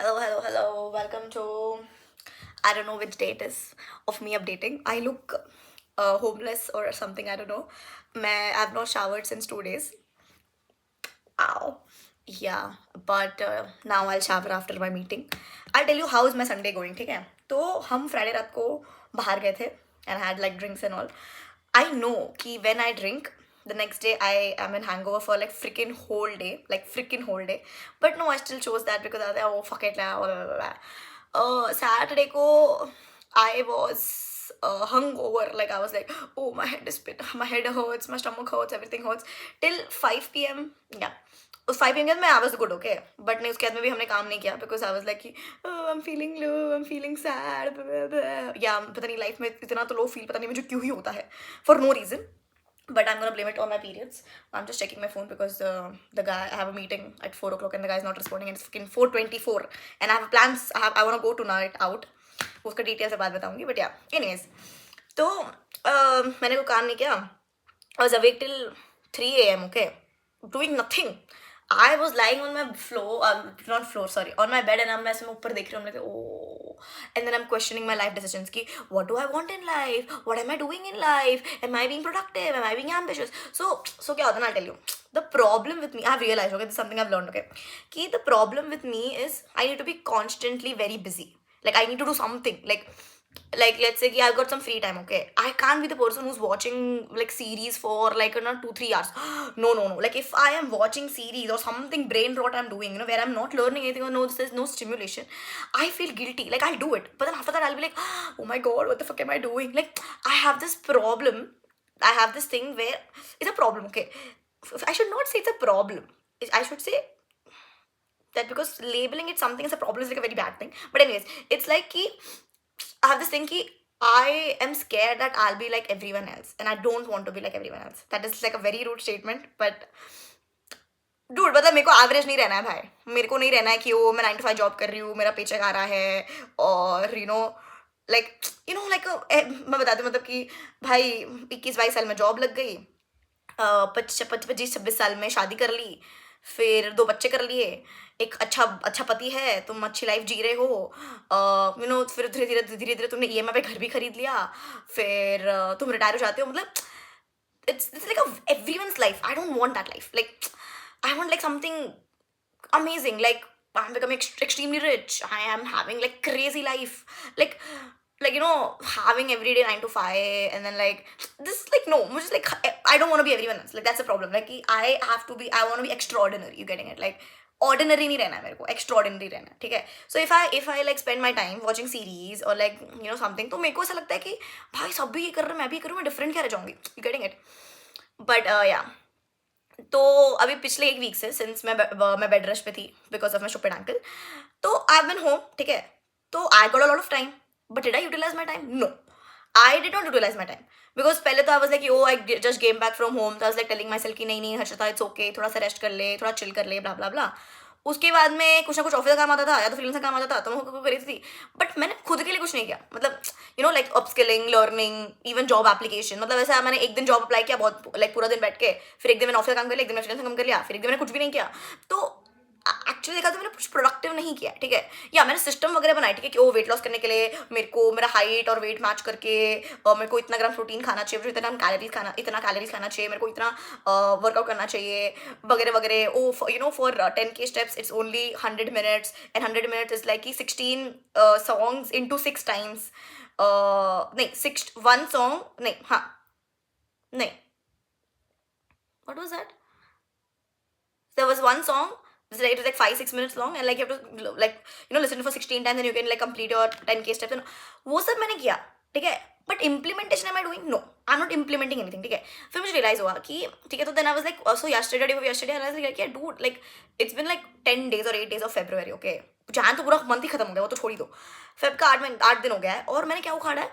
Hello, hello, hello. Welcome to I don't know which date is of me updating. I look homeless or something. I don't know. I've not showered since 2 days. Ow. Yeah, but now I'll shower after my meeting. I'll tell you how is my Sunday going. ठीक है? तो हम Friday रात को बाहर गए थे and had like drinks and all. I know कि when I drink, the next day I am in hangover for like freaking whole day. But no, I still chose that because I was like, oh fuck it, blah, blah, blah, blah. Saturday को I was hungover. Like I was like, oh my head hurts, my stomach hurts, everything hurts till 5 p.m. Yeah. उस 5 p.m. के बाद मैं I was good okay but नहीं उसके बाद में भी हमने काम नहीं किया बिकॉज आई वाज लाइक कि I am feeling low I am feeling sad या पता नहीं लाइफ में इतना तो लो फील पता नहीं मुझे क्यों ही होता है for no reason. But I'm gonna blame it on my periods. I'm just checking my phone because the guy I have a meeting at 4 o'clock and the guy is not responding and it's fucking 4:24 and I have plans. I want to go tonight out. उसका detail से बाद बताऊंगी but या anyways तो मैंने कोई काम नहीं किया. I was awake till 3 a.m. okay doing nothing. I was lying on my floor, not floor, sorry, on my bed and I'm ऐसे मैं ऊपर देख रही हूँ. I'm like, oh, and then I'm questioning my life decisions कि what do I want in life, what am I doing in life, am I being productive, am I being ambitious. So क्या होता है ना, I'll tell you. The problem with me, I've realized, okay, this is something I've learned, okay, कि the problem with me is I need to be constantly very busy. Like I need to do something. Like let's say I've got some free time, okay, I can't be the person who's watching like series for like 2-3 hours. No, like if I am watching series or something brain rot I'm doing, where I'm not learning anything or no, there's no stimulation, I feel guilty. Like I'll do it, but then after that I'll be like, oh my god, what the fuck am I doing? Like I have this problem. I have this thing where it's a problem, okay. I should not say it's a problem. I should say that because labeling it something as a problem is like a very bad thing. But anyways, it's like I have this thing ki I am scared that I'll be like everyone else and I don't want to be like everyone else. That is like a very rude statement, but dude, मतलब मेरे को average नहीं रहना है भाई. मेरे को नहीं रहना है कि वो मैं 9 to 5 जॉब कर रही हूँ, मेरा पेचेक आ रहा है और लाइक लाइक मैं बताती हूँ मतलब कि भाई 21-22 साल में जॉब लग गई, 25-26 साल में शादी कर ली, फिर 2 बच्चे कर लिए, एक अच्छा अच्छा पति है, तुम अच्छी लाइफ जी रहे हो, फिर धीरे धीरे तुमने ईएमआई पे घर भी खरीद लिया, फिर तुम रिटायर हो जाते हो. मतलब it's like everyone's life. I don't want that life. Like I want like something amazing. Like I'm becoming extremely rich. I am having like crazy life. Like having every day 9 to 5 and then like this like no, just like I don't want to be everyone else. Like that's the problem. Like I want to be extraordinary. You getting it? Like ordinary नहीं रहना है मेरे को, extraordinary रहना है, ठीक है. So if I like spend my time watching series और लाइक समथिंग, तो मेरे को ऐसा लगता है कि भाई सब भी ये कर रहे हैं मैं भी करूँ, मैं डिफरेंट क्या रह जाऊंगी. You getting it. बट या तो अभी पिछले एक वीक से सिंस मैं बेड रेस्ट पे थी because of my stupid ankle, तो आई बीन होम, ठीक है. तो I got a lot of time, but did I utilise my time? No, I did not utilise my time. Because पहले तो I was like oh I just came back from home, तो I was like telling myself कि नहीं नहीं Harshita it's okay, थोड़ा सा rest कर ले, थोड़ा चिल कर ले, ब्ला ब्ला ब्ला. उसके बाद में कुछ ना कुछ ऑफिस का काम आता था या तो फ्रीलांस का काम आता था तो मैं करी थी. बट मैंने खुद के लिए कुछ नहीं किया. मतलब like upskilling, learning, even job application. मतलब ऐसा मैंने एक दिन जॉब अप्लाई किया बहुत लाइक पूरा दिन बैठ के, फिर एक दिन मैंने ऑफिस का काम कर लिया, एक दिन मैंने फ्रीलांस का काम कर लिया, फिर एक दिन मैंने कुछ भी नहीं किया. तो एक्चुअली देखा तो मैंने कुछ प्रोडक्टिव नहीं किया, ठीक है. या मैंने सिस्टम वगैरह बनाई, ठीक है, कि वो वेट लॉस करने के लिए मेरे को मेरा हाइट और वेट मैच करके मेरे को इतना ग्राम प्रोटीन खाना चाहिए, मुझे इतना कैलोरीज खाना चाहिए, मेरे को इतना वर्कआउट करना चाहिए वगैरह वगैरह. Oh for 10K steps it's only 100 minutes and 100 minutes is like 16 songs into 6 times. नहीं 1 song नहीं, हाँ नहीं, what was that? There was one song. It was like 5-6 minutes long and like you have to like listen for 16 times and you can like complete your 10K steps and वो सब मैंने किया, ठीक है. But implementation am I doing? No, I am not implementing anything, ठीक है. फिर मुझे रियलाइज हुआ कि ठीक है, तो then I was like so yesterday dude like it's been like 10 days or 8 days of February, okay. जहाँ तो पूरा मंथ ही खत्म हो गया, वो तो छोड़ ही दो. फेब का 8 दिन हो गया है और मैंने क्या उखाड़ा है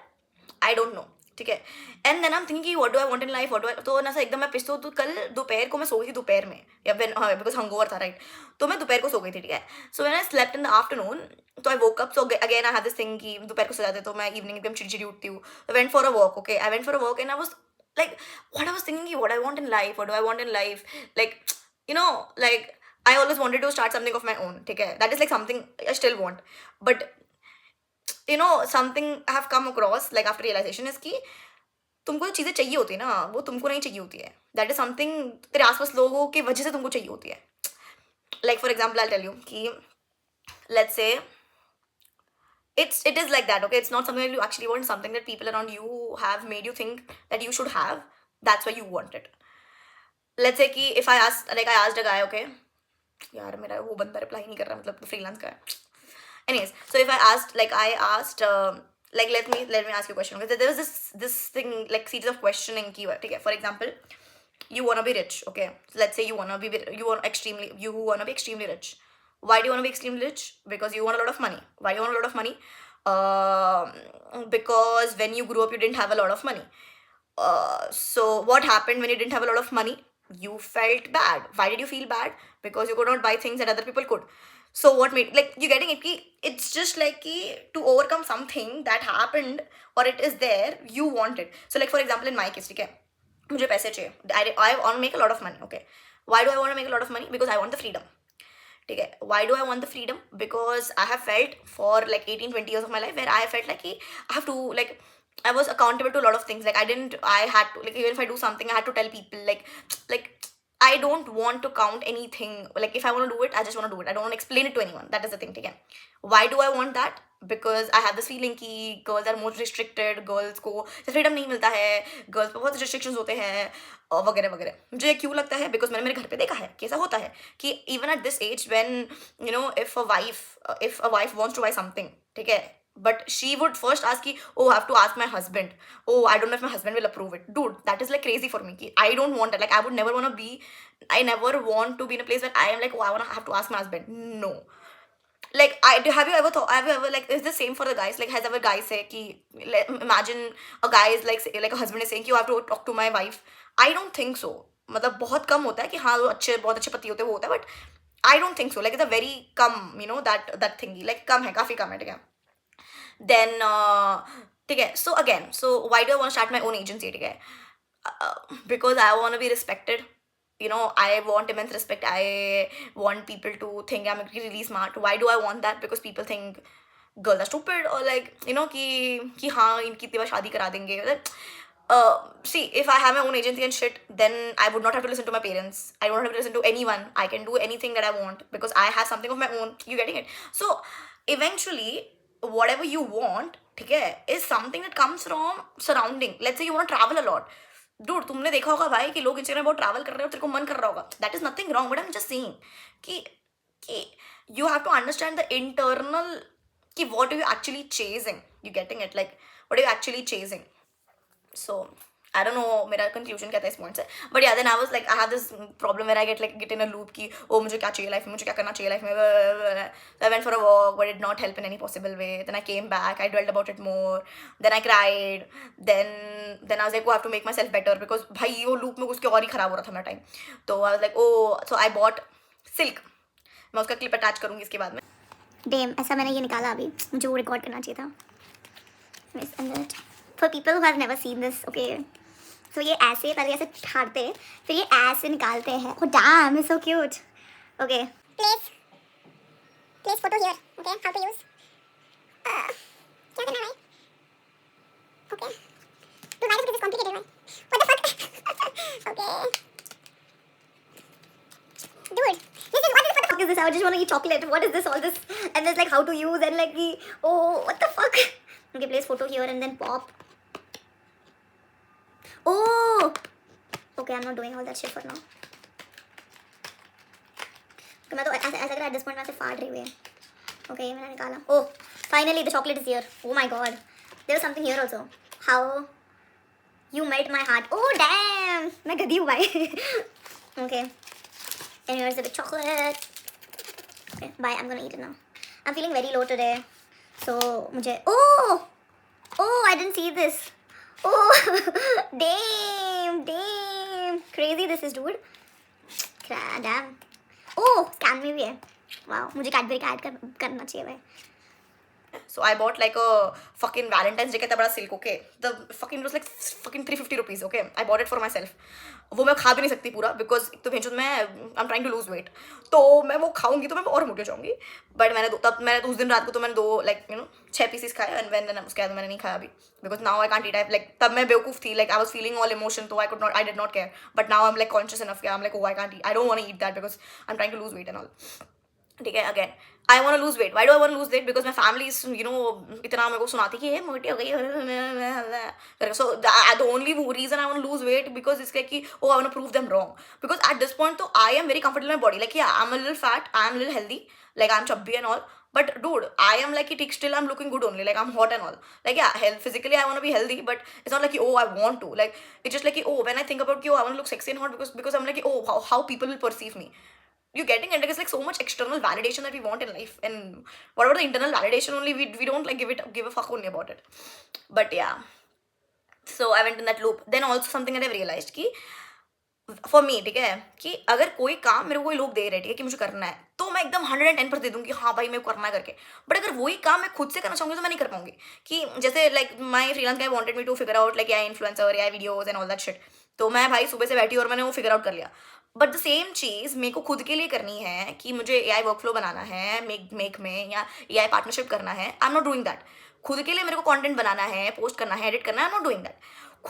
आई डोंट नो, ठीक है. And then I am thinking what do I want in life, what do I, तो ना सा एकदम मैं पिछतो तो कल दोपहर को मैं सो गई थी दोपहर में, या फिर हाँ बिकॉज हंगओवर था, राइट. तो मैं दोपहर को सो गई थी, ठीक है. So when I slept in the afternoon, तो I woke up, so again I have this thing कि दोपहर को सो जाते तो मैं इवनिंग एकदम चिड़चिड़ी उठती हूँ. I went for a walk, okay, I went for a walk and I was like what I was thinking, what I want in life, what do I want in life, like like I always wanted to start something of my own, ठीक है? That is like something I still want. But you know, something I have come across like after realization is कि तुमको जो चीज़ें चाहिए होती है ना, वो तुमको नहीं चाहिए होती है. That is something तेरे आसपास लोगों की वजह से तुमको चाहिए होती है. Like for example, I'll tell you कि let's say it is like that, okay? It's not something that you actually want, something that people around you have made you think that you should have. That's why you want it. Let's say कि if I asked a guy, okay, यार मेरा वो बंदा reply नहीं कर रहा, मतलब freelance का है. Anyways, so if I asked like let me ask you a question, okay? There was this thing like series of questioning की, ठीक है? For example, you wanna be rich, okay? So let's say you wanna be extremely rich. Why do you want to be extremely rich? Because you want a lot of money. Why do you want a lot of money? Because when you grew up, you didn't have a lot of money. So what happened when you didn't have a lot of money? You felt bad. Why did you feel bad? Because you could not buy things that other people could. So what made, like, you getting it? It's just like to overcome something that happened or it is there, you want it. So like for example, in my case, okay, मुझे पैसे चाहिए. I want to make a lot of money. Okay, why do I want to make a lot of money? Because I want the freedom. ठीक है. Why do I want the freedom? Because I have felt for like 18-20 years of my life where I felt like I have to, like, I was accountable to a lot of things. Like I had to, like, even if I do something, I had to tell people, like I don't want to count anything. Like if I want to do it, I just want to do it. I don't want to explain it to anyone. That is the thing, ठीक है. Why do I want that? Because I have this feeling कि girls are more restricted, girls को freedom नहीं मिलता है, girls पे बहुत restrictions होते हैं और वगैरह वगैरह. मुझे क्यों लगता है? Because मैंने मेरे घर पे देखा है कि ऐसा होता है कि even at this age when you know if a wife wants to buy something, ठीक है, but she would first ask कि oh I have to ask my husband, oh I don't know if my husband will approve it. Dude, that is like crazy for me कि I don't want that. Like I never want to be in a place where I am like, oh I have to ask my husband. No. Like have you ever like, is the same for the guys? Like has ever guys say कि imagine a guy is like a husband is saying कि you have to talk to my wife. I don't think so. मतलब बहुत कम होता है कि हाँ वो बहुत अच्छे पति होते हैं, वो होता है, but I don't think so. Like it's a very come, you know, that thingy, like कम है, काफी कम है, ठीक है. Then ठीक है. So why do I want to start my own agency, ठीक है? Because I want to be respected. You know, I want immense respect. I want people to think I'm really smart. Why do I want that? Because people think girls are stupid, or like, you know, कि हाँ इनकी इतनी बार शादी करा देंगे. See, if I have my own agency and shit, then I would not have to listen to my parents. I don't have to listen to anyone. I can do anything that I want because I have something of my own. You getting it? So eventually, whatever you want, ठीक है, is something that comes from surrounding. Let's say you want to travel a lot. Dude, तुमने देखा होगा भाई कि लोग Instagram बहुत travel कर रहे हो, तेरे को मन कर रहा होगा. That is nothing wrong, but I'm just saying कि you have to understand the internal कि what are you actually chasing. You getting it? Like what are you actually chasing? So I don't know मेरा conclusion क्या था इस point से, but yeah, then I was like, I have this problem where I get in a loop कि oh मुझे क्या चाहिए life में, मुझे क्या करना चाहिए life में. So I went for a walk, but it did not help in any possible way. Then I came back, I dwelled about it more, then I cried, then I was like, oh I have to make myself better because भाई वो loop में घुस के और ही खराब हो रहा था मेरा time. तो I was like, oh, so I bought silk. मैं उसका clip attach करूँगी इसके बाद में. Damn, ऐसा मैंने ये निकाला अभी, मुझे वो रिकॉर्ड करना चाहिए था. For people who have never seen this, okay, so ये ऐसे पहले ऐसे ठाड़ते हैं, फिर ये ऐसे निकालते हैं. Oh damn, it's so cute. Okay, place photo here. Okay, how to use. क्या करना है? Okay. Dude, why is this complicated, man? What the fuck? Okay. Dude, what the fuck is this? I just want to eat chocolate. What is this? All this, and there's like how to use and like oh what the fuck. Okay, place photo here and then pop. Oh, okay, I'm not doing all that shit for now. तो मैं तो ऐसा लग रहा है at this point मैं ऐसे फाड़ रही हुई है. Okay, ये मैंने निकाला. Oh, finally the chocolate is here. Oh my god, there was something here also. How you melt my heart. Oh damn, मैं गधी हूँ भाई. Okay, and here's the big chocolate. Okay, bye. I'm gonna eat it now. I'm feeling very low today, so मुझे oh I didn't see this. Oh damn, crazy this is, dude. Damn. Oh, scan में भी है. वाह, मुझे Cadbury का add करना चाहिए भाई. So I bought like a fucking Valentine's Day का इतना बड़ा silk, okay? The fucking was like fucking 350 rupees, okay? I bought it for myself. वो मैं खा भी नहीं सकती पूरा because एक तो भेंचूद मैं I'm trying to lose weight. तो मैं वो खाऊंगी तो मैं और मोटी हो जाऊंगी. But मैंने तो उस दिन रात को तो मैंने 2 like 6 pieces खाए and then उसके बाद मैंने नहीं खाया अभी because now I can't eat. Like तब मैं बेवकूफ थी, like I was feeling all emotion so I did not care. But now I'm like conscious enough, I'm like, oh, I can't eat. I don't want to eat that because I'm trying to lose weight and all. ठीक है, again I want to lose weight. Why do I want to lose weight? Because my family इतना मेरे को सुनाती कि ये मोटी हो गई. So the only reason I want to lose weight because इसके कि oh I want to prove them wrong. Because at this point तो I am very comfortable my body. Like yeah I am a little fat, I am little healthy, like I'm chubby and all, but dude, I am like it still I'm looking good only, like I'm hot and all. Like yeah, physically I want to be healthy, but it's not like oh I want to, like it's just like oh when I think about oh I want to look sexy and hot because I'm like oh how people will perceive me. You getting it? Like it's like so much external validation that we want in life, and what about the internal validation only? We don't like give a fuck only about it. But yeah, so I went in that loop. Then also something that I've realized कि for me, ठीक है, कि अगर कोई काम मेरे को कोई लोग दे रहे, ठीक है, कि मुझे करना है तो मैं एकदम 110% दे दूंगी, हाँ भाई मेरे को करना है करके. बट अगर वही काम मैं खुद से करना चाहूंगी तो मैं नहीं कर पाऊंगी. कि जैसे like my freelance guy wanted me to figure out like influencer या videos and all that shit. तो मैं भाई सुबह से बैठी और मैंने वो फिगर आउट कर लिया. बट द सेम चीज़ मेरे को खुद के लिए करनी है कि मुझे AI वर्क फ्लो बनाना है मेक में या AI पार्टनरशिप करना है. आई एम नॉट डूइंग दैट. खुद के लिए मेरे को कंटेंट बनाना है, पोस्ट करना है, एडिट करना है, आई एम नॉट डूइंग दैट.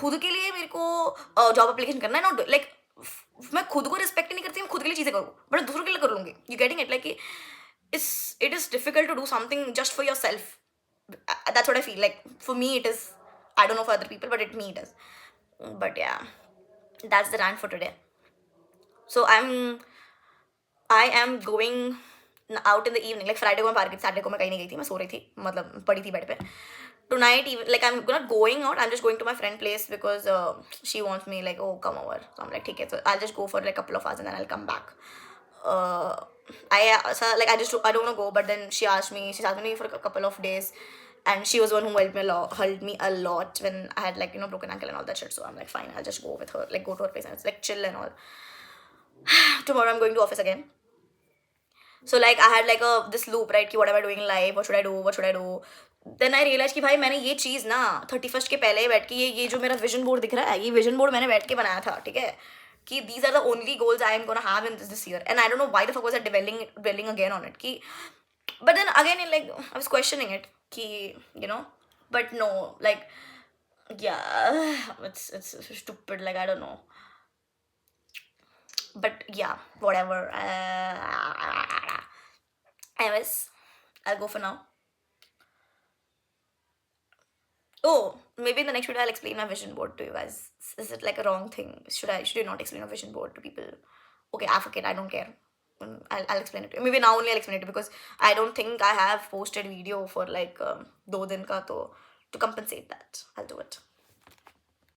खुद के लिए मेरे को जॉब एप्लीकेशन करना है, नॉट लाइक मैं खुद को रिस्पेक्ट नहीं करती, मैं खुद के लिए चीज़ें करूँ बट दूसरों के लिए कर लूँगी. You getting it? Like it is difficult to do something just for yourself. That's what I feel like. For me it is, I don't know for other people but it me it is. But yeah that's the rant for today. So I am going out in the evening. Like Friday को मैं park गई, Saturday को मैं कहीं नहीं गई थी, मैं सो रही थी, मतलब पड़ी थी बेड पे. Tonight even like I'm not going out, I'm just going to my friend place because she wants me like oh come over. So I'm like ठीक है, so I'll just go for like a couple of hours and then I'll come back. So like I don't want to go, but then she asked me for a couple of days, and she was the one who helped me a lot when I had like broken ankle and all that shit. So I'm like fine, I'll just go with her, like go to her place and it's like chill and all. Tomorrow I'm going to office again. So like I had like this loop, right, कि what am I doing in life, what should I do. Then I realized कि भाई मैंने ये चीज़ ना 31st के पहले बैठ के ये जो मेरा विजन बोर्ड दिख रहा है, ये विजन बोर्ड मैंने बैठ के बनाया था, ठीक है, कि these are the only goals I am gonna have in this year, and I don't know why the fuck was I dwelling again on it, कि but then again like I was questioning it, कि but no, like yeah, it's stupid, like I don't know. But yeah, whatever. Anyways, I'll go for now. Oh, maybe in the next video I'll explain my vision board to you guys. Is it like a wrong thing? Should I not explain a vision board to people? Okay, I forget. I don't care. I'll explain it to you. Maybe now only I'll explain it because I don't think I have posted video for like 2 दिन का, तो to compensate that I'll do it.